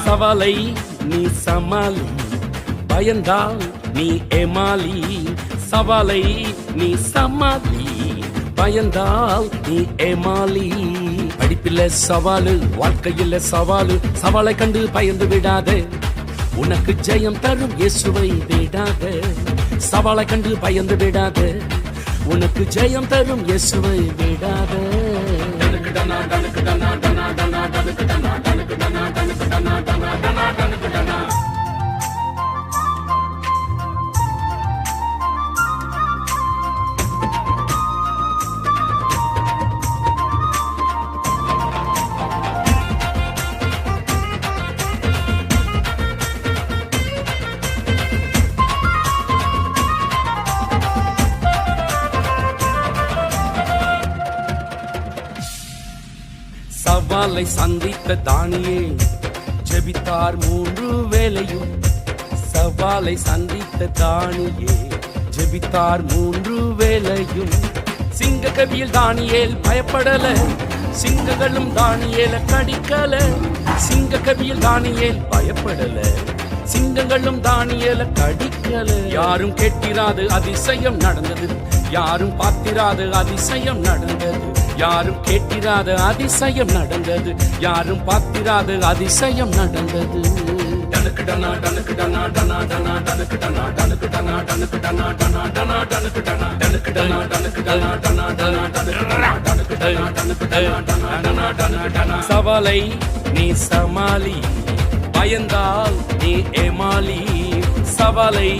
சவாலை நீ சமாளி, பயந்தால் நீ ஏமாளி. சவாலை நீ சமாளி, பயந்தால் நீ ஏமாளி. படிப்பில சவாலு, வாழ்க்கையில சவாலு. சவாலை கண்டு பயந்து விடாதே, உனக்கு ஜெயம் தரும் இயேசுவை விடாத. சவாலை கண்டு பயந்து விடாத, உனக்கு ஜெயம் தரும் இயேசுவை விடாத. சவாலை சந்தித்த தானியேல் ஜெபித்தார் 3 வேளையும். சவாலை சந்தித்த தானியேல் ஜெபித்தார் 3 வேளையும். சிங்க கவியில் தானியேல் பயப்படல, சிங்கங்களும் தானியேல கடிக்கல. சிங்க கவியில் தானியேல் பயப்படல, சிங்கங்களும் தானியேல கடிக்கல. யாரும் கேட்டிராது அதிசயம் நடந்தது, யாரும் பார்த்திராது அதிசயம் நடந்தது. யாரும் கேட்டிராத அதிசயம் நடந்தது, யாரும் பார்த்திராத அதிசயம் நடந்தது. சவாலை நீ சமாளி, பயந்தால் நீ ஏமாளி. சவாலை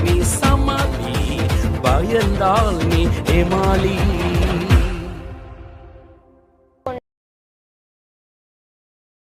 நீ சமாளி, பயந்தால் நீ ஏமாளி.